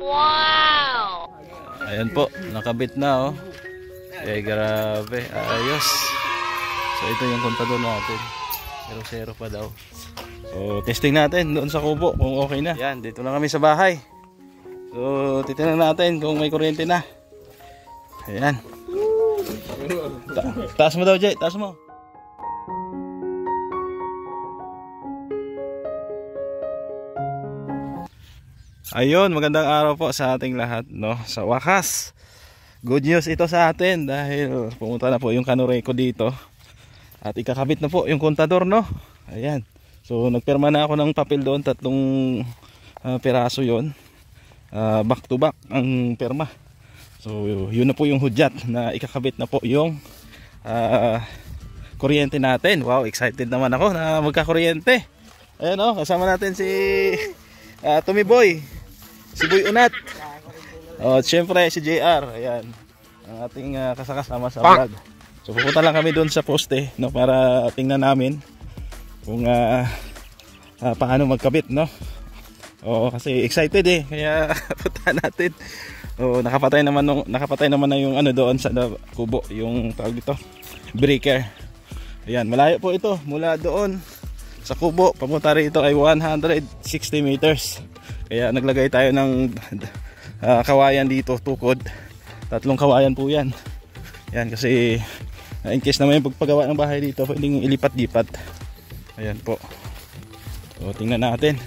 Wow! Ayan po, nakabit na oh. Eh grabe, ayos. So ito yung kontador natin. 0-0 pa daw. So testing natin doon sa kubo kung okay na. Yan, dito na kami sa bahay. So titingnan natin kung may kuryente na. Ayan. Taas mo daw, Jay, taas mo. Ayun, magandang araw po sa ating lahat, no? Sa wakas, good news ito sa atin dahil pumunta na po yung Canureco dito at ikakabit na po yung kontador, no? Ayan. So nagpirma na ako ng papel doon, 3 piraso yon. Back to back ang pirma. So yun na po yung hudyat na ikakabit na po yung kuryente natin. Wow, excited naman ako na magkakuryente. Ayan oh, kasama natin si Tommy Boy, si Boy Unat. Oh, siyempre si JR. Ayan, ang ating kasama sa vlog. So pupunta lang kami doon sa poste, no, para tingnan namin kung paano magkabit, no. Oo, kasi excited eh, kaya punta natin. Oo, nakapatay naman na yung ano doon sa kubo, yung tawag dito, breaker. Ayan, malayo po ito mula doon sa kubo papunta rito ay 160 meters. Kaya naglagay tayo ng kawayan dito, tukod. 3 kawayan po yan. Yan, kasi in case na may pagpagawa ng bahay dito, pwedeng ilipat-lipat. Ayan po. So tingnan natin.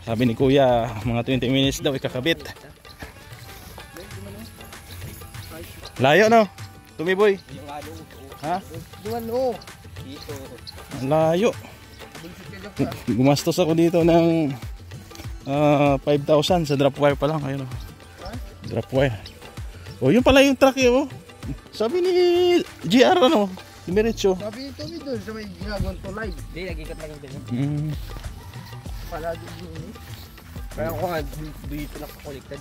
Sabi ni Kuya, mga 20 minutes daw ikakabit. Layo no? Tommy Boy? Ha? Layo. Gumastos ako dito ng 5,000 sa drop wire pa lang. Ayun o. Drop wire. O yun pala yung truck yun. Sabi ni GR ano? Diretso. Sabi ni Tommy doon sa may ginagawang tulay. Hindi, nagikat lang yung din. Pala doon yun. Kaya ako nga dito nakakolektad.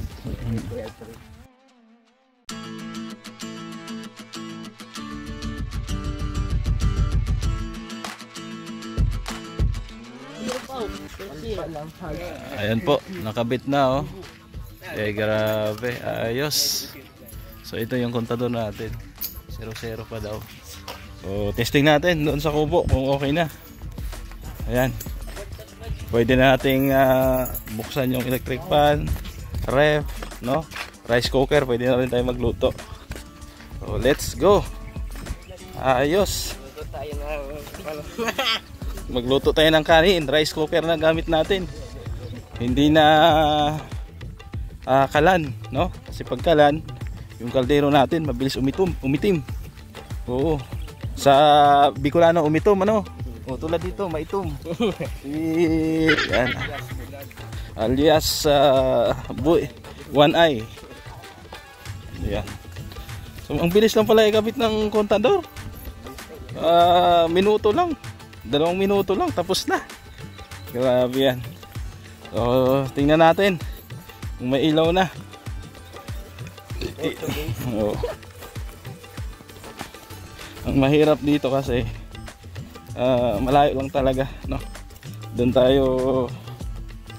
Ayan po, nakabit na oh. Eh grabe, ayos. So ito yung kontador natin. 0-0 pa daw. So testing natin doon sa kubo kung okay na. Ayan. Pwede nating buksan yung electric pan, ref, no? Rice cooker, pwede na rin tayo magluto. So let's go. Ayos. Magluto tayo ng kanin. Rice cooker na gamit natin. Hindi na kalan, no? Kasi pag kalan, yung kaldero natin mabilis umitim. Oo. Sa Bicolano umitom, ano? O tulad dito, maitom. Yan. Alias boy, one eye. Yan. So ang bilis lang pala ikabit ng kontador. Minuto lang. 2 minuto lang tapos na. Grabe yan. So tingnan natin kung may ilaw na. Oh. Ang mahirap dito kasi malayo lang talaga, no? Doon tayo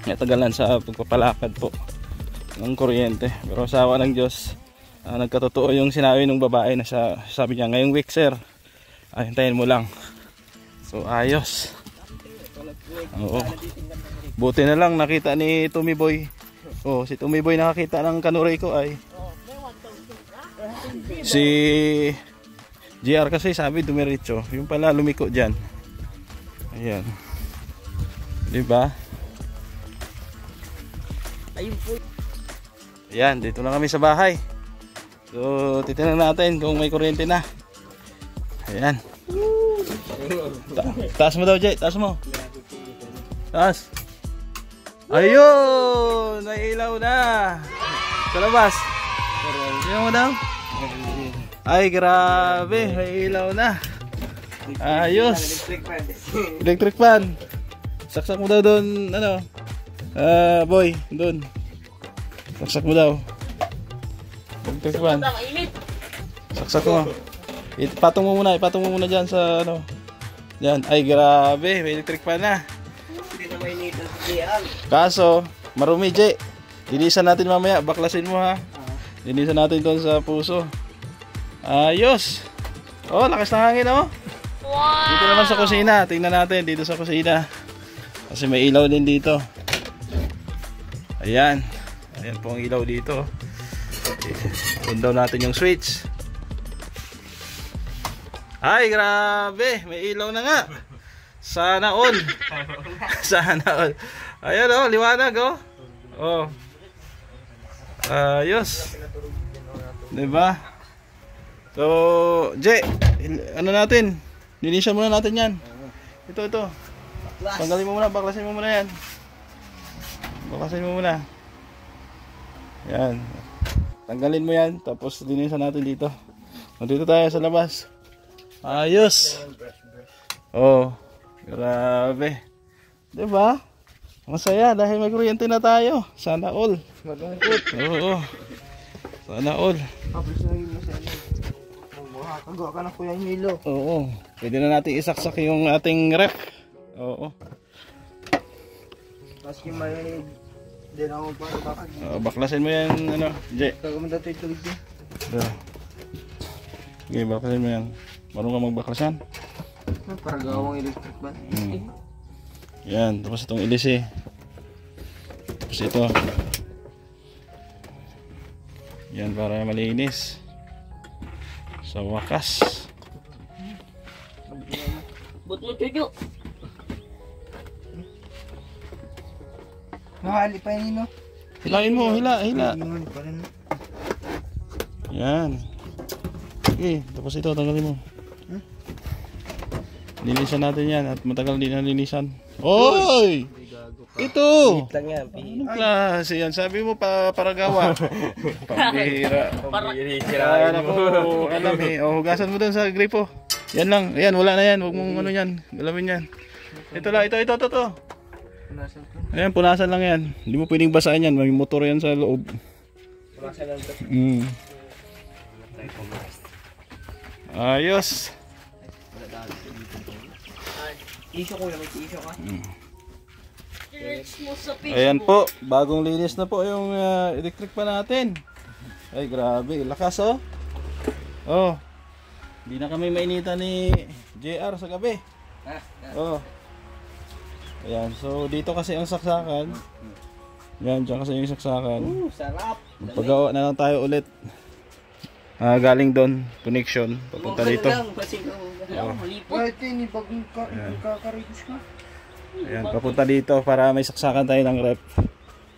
natagalan sa pagpapalakad po ng kuryente. Pero sa awa ng Diyos, nagkatotoo yung sinabi ng babae na sabi niya, ngayong week sir, hintayin mo lang. So ayos. Oo. Buti na lang nakita ni Tommy Boy. Oh, si Tommy Boy nakakita ng Canureco ay si GR kasi sabi dumiretso, yung pala lumiko diyan. Ayan. 'Di ba? Ayun po. Ayan, dito na kami sa bahay. So, titingnan natin kung may kuryente na. Ayan. Taas mo daw, Jay, taas mo. Taas. Ayun, may ilaw na. Sa labas. Tingnan mo daw. Ay, grabe, may ilaw na. Ayos. Electric fan. Saksak mo daw doon, ano? Boy, doon. Saksak mo daw. Electric fan. Saksak mo. Ipatong mo muna dyan sa ano. Dyan. Ay, grabe, may electric fan na. Kaso, marumi, Jay. Linisan natin mamaya. Baklasin mo ha. Linisan natin doon sa puso. Ayos. Oh, lakas ng hangin oh. Wow. Dito naman sa kusina. Tingnan natin dito sa kusina. Kasi may ilaw din dito. Ayan. Ayan po ang ilaw dito. Turn down natin yung switch. Ay, grabe. May ilaw na nga. Sana all. Sana all. Ayan oh, liwanag oh. Oh. Ayos. Diba? So, Jay, ano natin? Linisan muna natin yan. Ito. Tanggalin mo muna, baklasin mo muna yan. Baklasin mo muna. Yan. Tanggalin mo yan, tapos linisan natin dito. Dito tayo sa labas. Ayos. Oh, grabe. Diba? Masaya dahil may kuryente na tayo. Sana all. Malungkot. Oo. Sana all. Tapos na yung masaya. Kagawa ka na kuya yung hilo. Oo. Pwede na natin isaksak yung ating ref. Oo. Tapos yung may... Hindi na ako bakag. Baklasin mo yan, ano, Jay. Kagamanda tayo tulig din. Okay, baklasin mo yan. Marunong ka magbaklasan? Para gawang electric ba? Yan, tapos itong ilis eh. Tapos ito. Yan, para malinis. Sa wakas. But mo chuchu. Mahali pa yun, no? Hilain mo, hila. Yan. Okay, tapos ito, tanggalin mo. Linisan natin yan at matagal din na linisan. Oy! Ito! Anong klase yan? Sabi mo para gawa. Pambihira. Ano ko, alam eh. O, hugasan mo dun sa gripo. Yan lang. Ayan, wala na yan. Huwag mong ano yan. Galamin yan. Ito lang, ito. Ayan, punasan lang yan. Hindi mo pwedeng basahin yan. May motor yan sa loob. Punasan lang ito. Ayos. Isyo ko lang, isyo ka. Ayan po, bagong linis na po yung electric pa natin. Ay grabe, lakas oh. Oh. Hindi na kami mainitan ni JR sa gabi. Oh. Ayan, so dito kasi ang saksakan. Yan, dyan kasi yung saksakan. Sarap. Pagawa na lang tayo ulit. Galing doon, connection, papunta dito. Ayan, papunta dito para may saksakan tayo ng rep.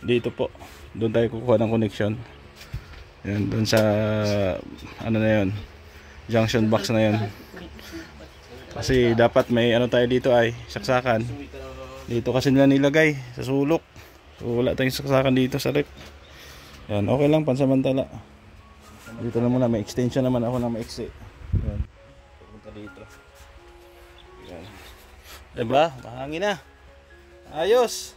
Dito po, doon tayo kukuha ng connection. Ayan, doon sa ano na yun, junction box na yun. Kasi dapat may ano tayo dito ay saksakan. Dito kasi nila nilagay sa sulok. So wala tayong saksakan dito sa rep. Ayan, okay lang, pansamantala. Dito na muna, may extension naman ako na maiksi. Ayan, pupunta dito. Ayan. Diba? Mahangin na. Ayos.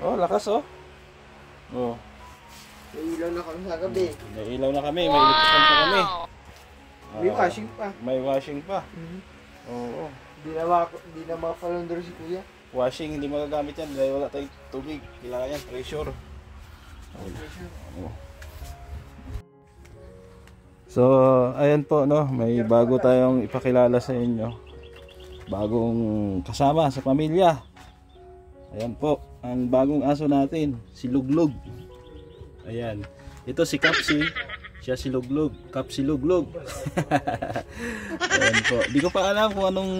Oh, lakas oh. Oh. May ilaw na kami sa gabi. May ilaw na kami, may electrical pa kami. May washing pa. May washing pa. Oo. Di na mapalundor si kuya. Washing, hindi magagamit yan dahil wala tayong tubig. Kailangan yan, pressure. Oh. So, ayan po, no, may bago tayong ipakilala sa inyo. Bagong kasama sa pamilya. Ayan po, ang bagong aso natin, si Luglug. Ayan. Ito si Kapsi, siya si Luglug, Kapsi Luglug. Ayan po. Di ko pa alam kung anong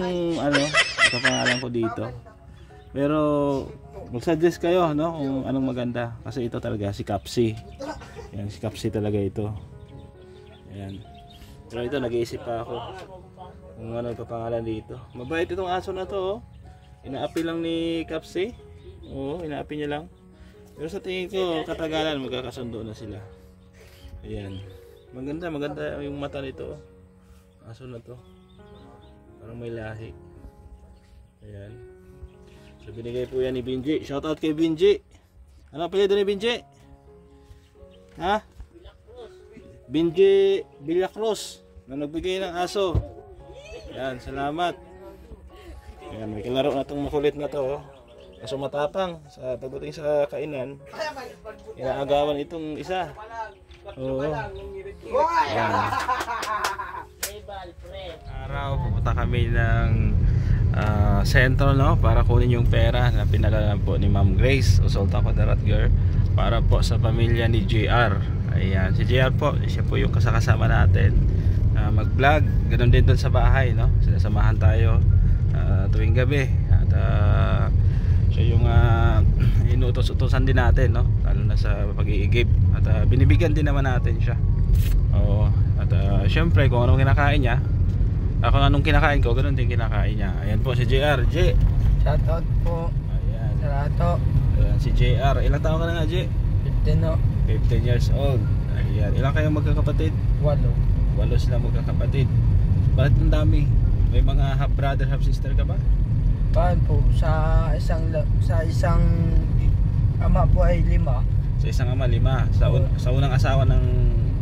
kapangalan ko dito. Pero mag-suggest kayo, no, kung anong maganda kasi ito talaga si Kapsi. Ayan, si Kapsi talaga ito. Ayan. Pero ito, nag-iisip pa ako kung ano ipapangalan dito. Mabait itong aso na to, oh. Inaapi lang ni Kapsi. Oo, inaapi niya lang. Pero sa tingin ko, katagalan magkakasundo na sila. Ayan. Maganda yung mata nito, oh. Aso na to. Parang may lahi. Ayan. So binigay po yan ni Binji. Shoutout kay Binji. Ano apelyido ni Binji? Ha? Binji Villacruz na nagbigay ng aso. Yan, salamat. Yan, may kalaro na itong makulit na to. Oh. Kaso matapang sa pagdating sa kainan, inaagawan itong isa. Oo. Ayan. Araw, pupunta kami ng sentro, no, para kunin yung pera na pinadala po ni Ma'am Grace o Sultan Quadratger para po sa pamilya ni JR. Ayan, si JR po, siya po yung kasama natin mag-vlog. Ganon din doon sa bahay, no, sinasamahan tayo tuwing gabi. At siya yung inuutos-utosan din natin, no, lalo na sa pag-iigib. At binibigyan din naman natin siya. Oo. At syempre kung anong kinakain niya, ako anong kinakain ko, ganoon din kinakain niya. Ayan po si JR. J. Shoutout po. Ayan. Sa lato. Ayan si JR. Ilang taon ka na nga, J? 15 no. 15 years old. Ayan. Ilang kayong magkakapatid? 8. 8 sila magkakapatid. Bakit ang dami? May mga half brother, half sister ka ba? Paano po? Sa isang ama po ay 5. Sa isang ama, 5. Sa unang asawa ng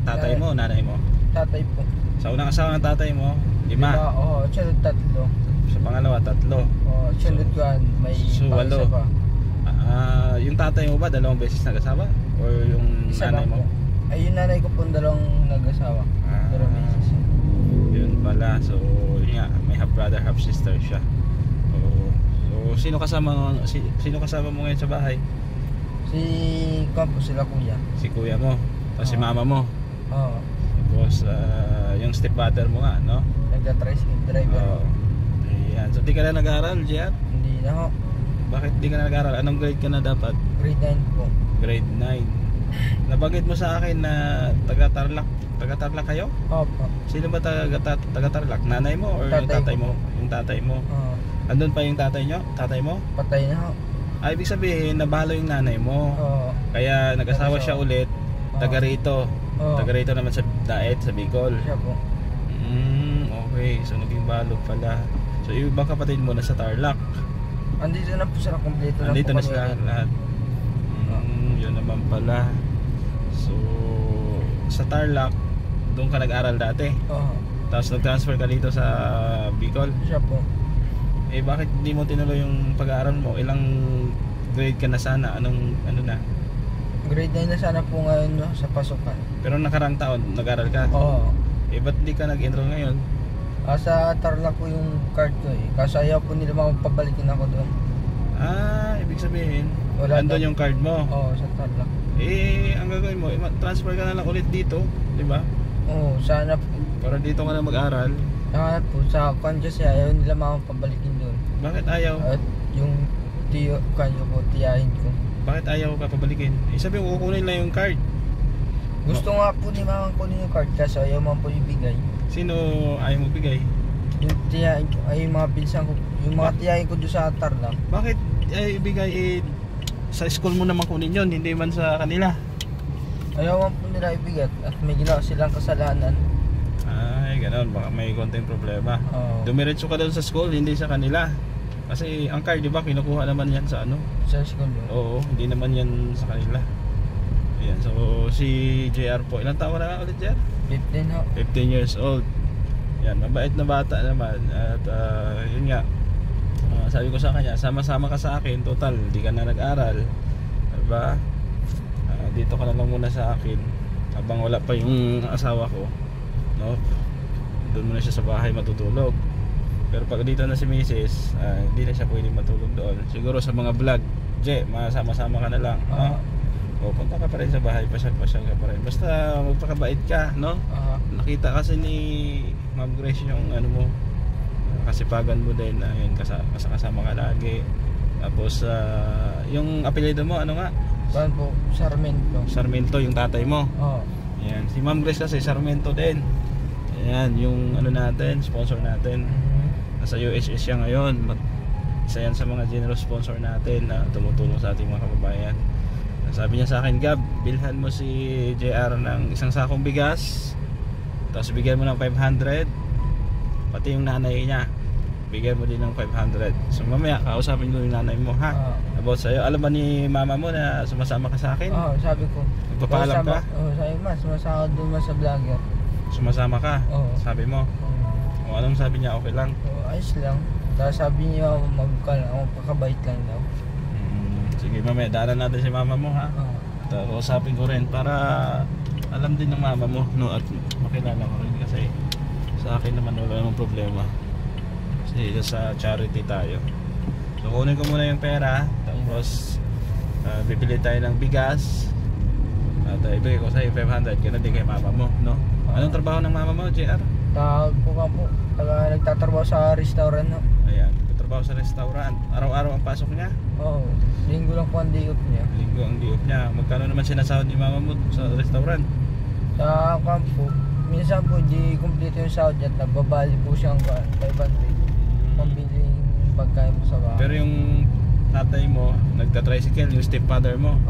tatay mo, nanay mo? Tatay po. Sa unang asawa ng tatay mo, 5. Oo, sunod 3. Sa pangalawa, 3. Oo, sunod ko may so, 8. pa. Yung tatay mo ba, 2 beses nag-asawa? Or yung Isa nanay mo? Po. Ay, yung nanay ko po 2 nag-asawa. 2 beses. Yun pala. So, yun nga, may half brother, half sister siya. So, sino kasama mo ngayon sa bahay? Si Kampo, sila kuya. Si kuya mo, tapos si mama mo. Oo. Tapos yung stepfather mo nga, no? Nagka-tricycle driver. Ayan. So, di ka na nag-aaral, Gian? Hindi na ho. Bakit di ka na nag-aaral? Anong grade ka na dapat? Grade 9 po. Grade 9. Nabanggit mo sa akin na taga-Tarlac. Taga-Tarlac kayo? Opo. Sino ba taga-Tarlac? Nanay mo or yung tatay mo? Yung tatay mo. Oo. Andun pa yung tatay nyo? Tatay mo? Patay na ho. Ibig sabihin, nabalo yung nanay mo. Oo. Kaya nag-asawa siya ulit. Taga rito. Oo. Taga rito naman sa Daet, sa Bicol. Siya po. Okay. So naging balo pala. So yung ibang kapatid mo nasa Tarlac. Andito na po sila, kompleto na Andito po na sila kami. lahat. Yun naman pala. So sa Tarlac, doon ka nag-aral dati. Oo. Tapos nag-transfer ka dito sa Bicol. Siya po. Eh bakit hindi mo tinuloy yung pag-aaral mo? Ilang grade ka na sana? Anong ano na? Grade 9 na sana po ngayon, no, sa pasukan. Pero nakarang taon nag-aral ka? Oo. Eh ba't di ka nag-enroll ngayon? Sa Tarlac po yung card ko eh. Kasi ayaw po nila mapabalikin ako doon. Ibig sabihin, Wala andun daw. yung card mo. Oo, sa Tarlac. Eh, ang gagawin mo, transfer ka na lang ulit dito, di ba? Oo, sana po. Para dito ka na mag-aral. Sana po, sa kanya siya, ayaw nila mapabalikin doon. Bakit ayaw? At yung kanya po, tiyahin ko. Bakit ayaw ka pabalikin? Eh, sabi mo, kukunin lang yung card. Gusto nga po ni Mama kunin yung card kasi ayaw man po ibigay. Sino ayaw mo bigay? Yung tiyahin ko, ay yung mga pinsan ko, yung mga tiyahin ko doon sa Tarlac. Bakit ibigay sa school mo naman kunin yun, hindi man sa kanila? Ayaw man po nila ibigat at may ginawa silang kasalanan. Ay, ganoon, baka may konting problema. Oo. Dumiretso ka doon sa school, hindi sa kanila. Kasi ang card, di ba, kinukuha naman yan sa ano? Sa school yun. Oo, hindi naman yan sa kanila. Ayan, so si JR po, ilang taon na ulit, JR? 15 ho. 15 years old. Yan, mabait na bata naman. At yun nga, sabi ko sa kanya, sama-sama ka sa akin. Total, di ka na nag-aral, diba? Dito ka na lang muna sa akin habang wala pa yung asawa ko, no? Doon muna siya sa bahay matutulog. Pero pag dito na si Mrs., hindi na siya pwede matulog doon. Siguro sa mga vlog, Je, masama-sama ka na lang, no? O punta ka pa rin sa bahay, pasyal-pasyal ka pa rin. Basta magpakabait ka, no? Nakita kasi ni Ma'am Grace yung ano mo, kasipagan mo din, ayun, kasama ka lagi. Tapos yung apelyido mo, ano nga? Paano po? Sarmiento. Sarmiento, yung tatay mo. Oo. Ayan, si Ma'am Grace kasi Sarmiento din. Ayan, yung ano natin, sponsor natin. Nasa USS siya ngayon. Isa yan sa mga generous sponsor natin na tumutulong sa ating mga kababayan. Sabi niya sa akin, Gab, bilhan mo si JR ng isang sakong bigas, tapos bigyan mo ng 500, pati yung nanay niya bigyan mo din ng 500. So mamaya kausapin ko yung nanay mo, ha? About sa'yo. Alam ba ni mama mo na sumasama ka sa akin? Oo, sabi ko. Magpapaalam ka? Oo, sabi mo, sumasama doon mas sa vlogger. Sumasama ka? Oo. Sabi mo? O anong sabi niya? Okay lang? Oo, ayos lang. Tapos sabi niya, magkakabait lang daw. Sige, mamaya daanan natin si mama mo, ha? At kausapin ko rin para alam din ng mama mo, no? At makilala ko rin kasi sa akin naman wala namang problema. Kasi sa charity tayo. So kunin ko muna yung pera, tapos bibili tayo ng bigas. At ibigay ko sa'yo 500, ganoon din kay mama mo, no? Anong trabaho ng mama mo, JR? Nagtatrabaho sa restaurant, no? Ayan, nagtatrabaho sa restaurant. Araw-araw ang pasok niya? Oo, linggo lang po ang day off niya. Linggo ang day off niya. Magkano naman sinasahod ni mama mo sa restaurant? Sa kampo, minsan po di kumpleto yung sahod niya at nagbabali po siyang 500 pambiling pagkain mo sa bahay. Pero yung tatay mo, nagta-tricycle, yung stepfather mo,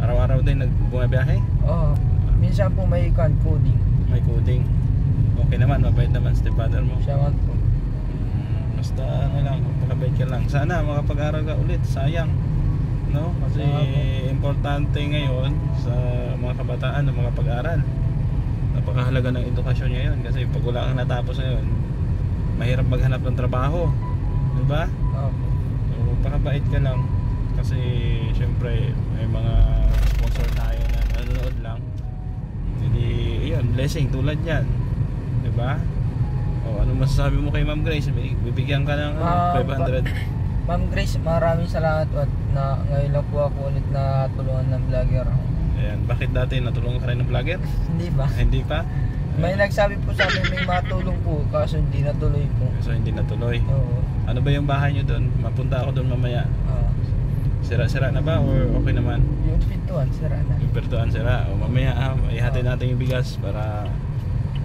araw-araw din nagbumabiyahe? Oo, minsan po may coding. May coding. Okay naman, mabait naman stepfather mo. Siya man po. Basta ano lang, makabait ka lang. Sana makapag-aral ka ulit, sayang, no? Kasi importante ngayon sa mga kabataan na makapag-aral. Napakahalaga ng edukasyon ngayon kasi pag wala kang natapos ngayon, mahirap maghanap ng trabaho, di ba? So pakabait ka lang kasi syempre may mga sponsor tayo na nanonood lang. Hindi, yun, blessing tulad yan, di ba? O ano masasabi mo kay Ma'am Grace? Bibigyan ka ng 500. Ma'am Grace, maraming salamat at ngayon lang po ako ulit na tulungan ng vlogger. Ayan, bakit dati natulungan ka rin ng vlogger? Hindi ba? Hindi pa? May nagsabi po sa amin may matulong po kaso hindi natuloy po. So hindi natuloy? Oo. Ano ba yung bahay nyo doon? Mapunta ako doon mamaya. Sira-sira na ba or okay naman? Yung pintuan sira na. Yung pintuan sira. O mamaya ihatid natin yung bigas para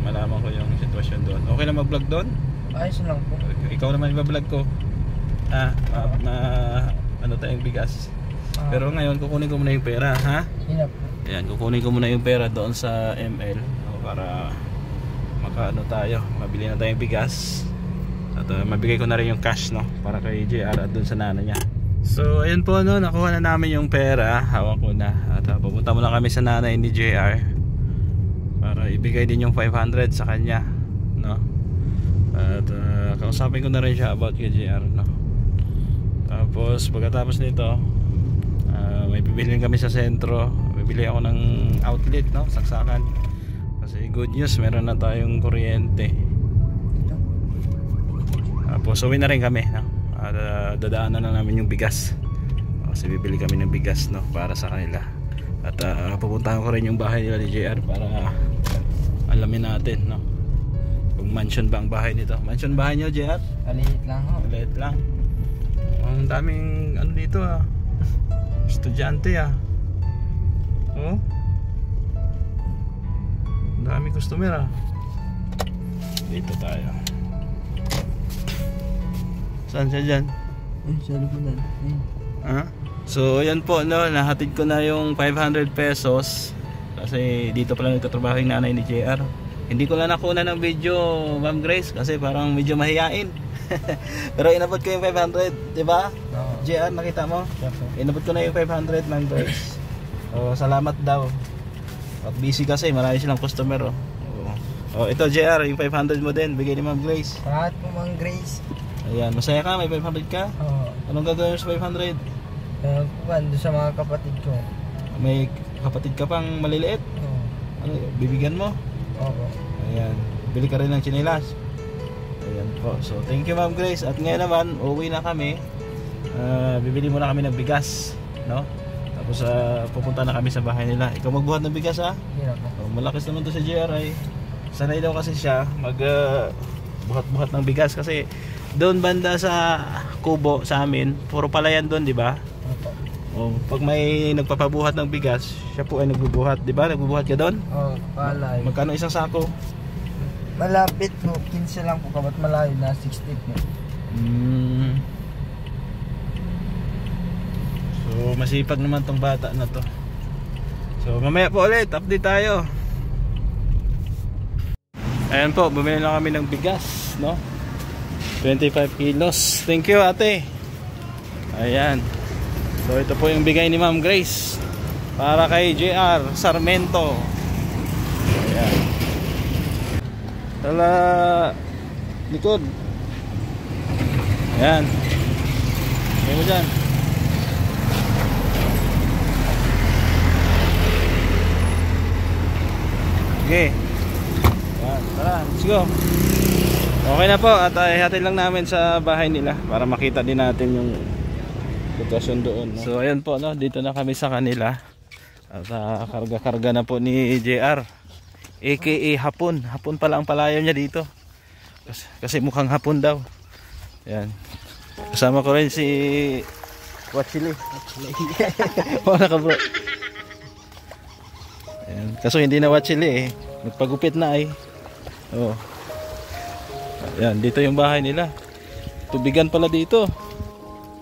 malaman ko yung sitwasyon doon. Okay lang mag-vlog doon? Ayos lang po. Ikaw naman i-vlog ko. Ano tayong bigas. Pero ngayon kukunin ko muna yung pera, ha? Hinap po. Ayan, kukunin ko muna yung pera doon sa ML para makaano tayo, mabili na tayong bigas. At mabigay ko na rin yung cash, no, para kay JR at doon sa nana niya. So ayun po, no, nakuha na namin yung pera, hawak ko na. At pupunta muna kami sa nanay ni JR para ibigay din yung 500 sa kanya, no. At kausapin ko na rin siya about kay JR, no. Tapos pagkatapos nito, may bibilhin kami sa sentro. Bibili ako ng outlet, no, saksakan. Kasi good news, meron na tayong kuryente. Tapos uwi na rin kami, no? Dadaanan na namin yung bigas. Kasi bibili kami ng bigas, no, para sa kanila. At pupuntahan ko rin yung bahay nila ni JR para alamin natin, no, kung mansion ba ang bahay nito. Mansion bahay nyo, JR? Maliit lang ho. Maliit lang. Ang daming ano dito, estudyante, oh, dami customer, dito tayo. Saan siya dyan? Sa likuran. So yan po, no, nahatid ko na yung 500 pesos kasi dito pala nagtatrabaho yung nanay ni JR. Hindi ko lang nakuna ng video, Ma'am Grace, kasi parang medyo mahiyain. Pero inabot ko yung 500, di ba? JR, nakita mo? Inabot ko na yung 500, Ma'am Grace. Salamat daw. At busy kasi, marami silang customer, ito JR, yung 500 mo din, bigay ni Ma'am Grace. Salamat po, Ma'am Grace. Ayan, masaya ka? May 500 ka? Oo. Anong gagawin mo sa 500? Doon sa mga kapatid ko. May kapatid ka pang maliliit? Oo. Ano, bibigyan mo? Oo. Ayan, bili ka rin ng tsinelas. Ayan po, so thank you Ma'am Grace. At ngayon naman, uuwi na kami. Bibili muna kami ng bigas, no? Tapos pupunta na kami sa bahay nila. Ikaw magbuhat ng bigas, ha? Hirap po. Malakas naman to sa JRI. Sanay daw kasi siya buhat-buhat ng bigas kasi doon banda sa kubo sa amin, puro palayan doon, di ba? Pag may nagpapabuhat ng bigas, siya po ay nagbubuhat, di ba? Nagbubuhat ka doon? Oo, palay. Magkano isang sako? Malapit po, 15 lang po, kabat malayo na 60 po. So masipag naman tong bata na to. So mamaya po ulit, update tayo. Ayan po, bumili na kami ng bigas, no? 25 kilos. Thank you, ate. Ayan. So ito po yung bigay ni Ma'am Grace para kay JR Sarmento. Ayan. Tala likod. Ayan. Ayan mo dyan. Sige. Yan, tara, let's go. Okay na po at ihatid lang namin sa bahay nila para makita din natin yung sitwasyon doon, no? So ayun po, no, dito na kami sa kanila. At karga-karga na po ni JR, aka hapon. Hapon pala ang palayaw niya dito. Kasi mukhang hapon daw. Yan. Kasama ko rin si Wachili. Wala ka bro. Ayan. Kaso hindi na Wachili eh. Nagpagupit na eh. Oh. Ayan, dito yung bahay nila. Tubigan pala dito.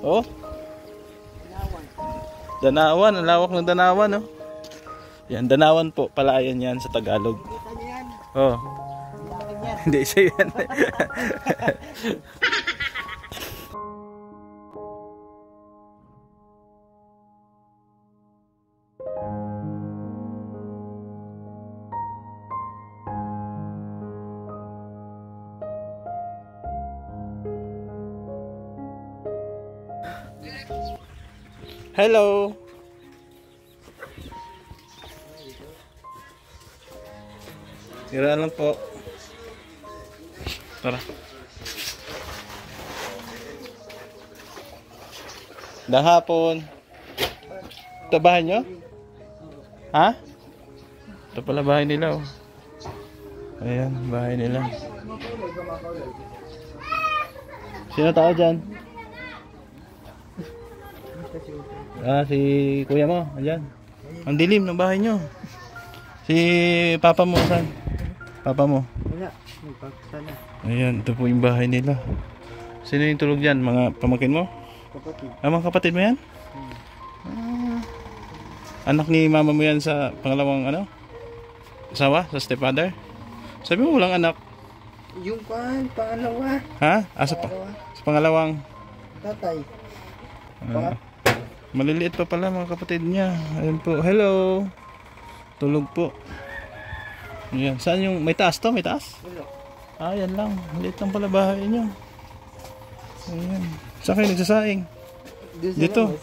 Oh. Danawan, ang lawak ng Danawan, oh. Yan, Danawan po, palayan yan sa Tagalog. Oh. Hindi siya yan. Hello. Tira lang po. Tara. Dahapon. Ito bahay nyo? Ha? Ito pala bahay nila, oh. Ayan, bahay nila. Sino tao dyan? Ah, si kuya mo, ayan. Ang dilim ng bahay nyo. Si papa mo, saan? Papa mo? Wala, magpapasana. Ayan, ito po yung bahay nila. Sino yung tulog dyan? Mga pamangkin mo? Kapatid. Ah, mga kapatid mo yan? Ah, anak ni mama mo yan sa pangalawang ano? Asawa? Sa stepfather? Sabi mo walang anak. Yung pangalawa. Ha? Ah, sa pangalawang Tatay. maliliit pa pala mga kapatid niya. Ayun po. Hello. Tulog po. Ayan. Saan yung may taas to? May taas? Wala. Ah, yan lang. Maliit lang pala bahay niyo. Ayan. Saan kayo nagsasaing? Dito.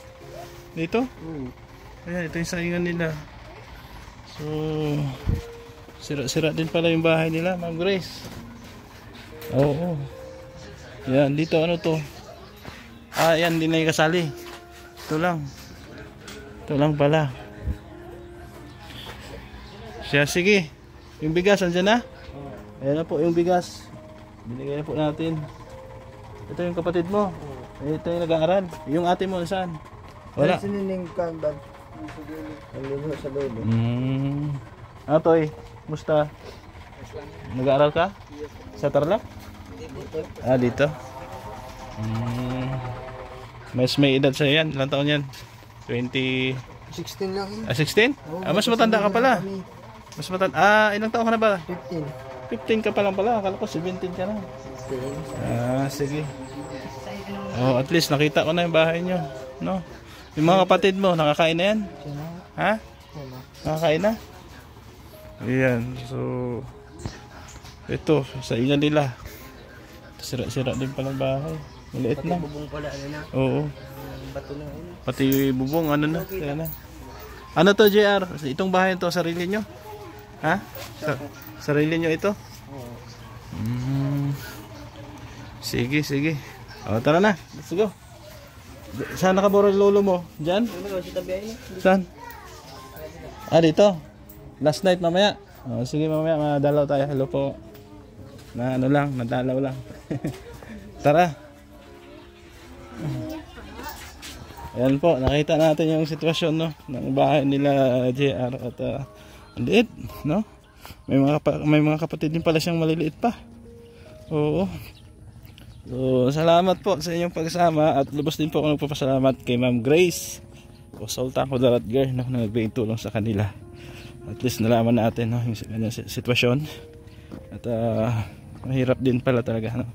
Dito? Ayan, ito yung saingan nila. So, sira-sira din pala yung bahay nila, Ma'am Grace. Oo. Yan, dito ano to? Ah, yan, hindi na yung kasali. Ito lang. Ito lang pala. Siya, sige. Yung bigas, andyan na? Ayan na po yung bigas. Binigay na po natin. Ito yung kapatid mo. Ito yung nag-aaral. Yung ate mo, saan? Wala. Siniling kanban. Ang lulo sa lolo. Ano Toy? Musta? Nag-aaral ka? Sa Tarlac? Ah, dito? Mas may edad sa yan. Ilang taon yan? 20... 16 lang yun. Ah, 16? Ah, mas matanda ka pala. Mas matanda. Ah, ilang taon ka na ba? 15. 15 ka pa lang pala. Akala ko 17 ka na. Ah, sige. Oh, at least nakita ko na yung bahay nyo. No? Yung mga kapatid mo, nakakain na yan? Ha? Nakakain na? Ayan. So, ito, sa ingan nila. Sira-sira din palang bahay. Maliit na. Bubong pala, ano na? Oo. Bato na yun. Pati bubong, ano na? Kaya na. Ano to, JR? Itong bahay to, sarili nyo? Ha? Sarili nyo ito? Oo. Sige, sige. O, tara na. Let's go. Saan nakaboro yung lolo mo? Diyan? Saan? Ah, dito. Last night mamaya. O, sige mamaya, madalaw tayo. Hello po. Na ano lang, nadalaw lang. Tara. Ayan po, nakita natin yung sitwasyon, no, ng bahay nila JR at ang liit, no? May mga kapatid din pala siyang maliliit pa. Oo. So, salamat po sa inyong pagsama at lubos din po ako nagpapasalamat kay Ma'am Grace o Sultan Kudaratger, no, na nagbigay tulong sa kanila. At least nalaman natin, no, yung kanyang sitwasyon. At mahirap din pala talaga, no?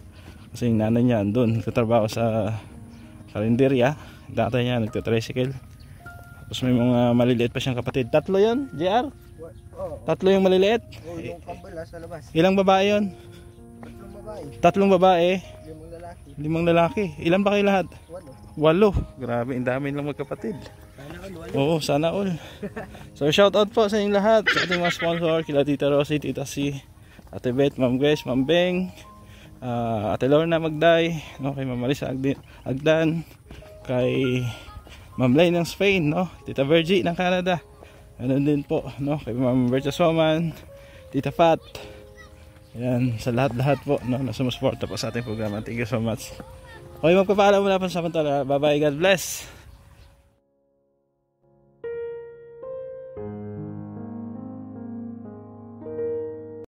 Kasi yung nanay niya andun, nagtatrabaho sa karinderya. Dati niya nagtatricycle. Tapos may mga maliliit pa siyang kapatid. Tatlo yun, JR? Tatlo yung maliliit? Yung kambala sa labas. Ilang babae yun? Tatlong babae. 5 lalaki. Ilan ba kayo lahat? 8. Grabe, ang dami lang magkapatid. Oo, sana all. So shout out po sa inyong lahat, sa ating mga sponsor, kila Tita Rosie, Tita C, Ate Beth, Ma'am Grace, Ma'am Beng, Ate Lorna Magday, no, kay Ma'am Marisa Agdan, kay Ma'am Lay ng Spain, no, Tita Virgie ng Canada, ganun din po, no, kay Ma'am Berta Soman, Tita Fat. Ayan, sa lahat-lahat po, no, na sumusuporta po sa ating programa. Thank you so much. Okay, magpapaalam muna po sa samantala. Bye bye, God bless.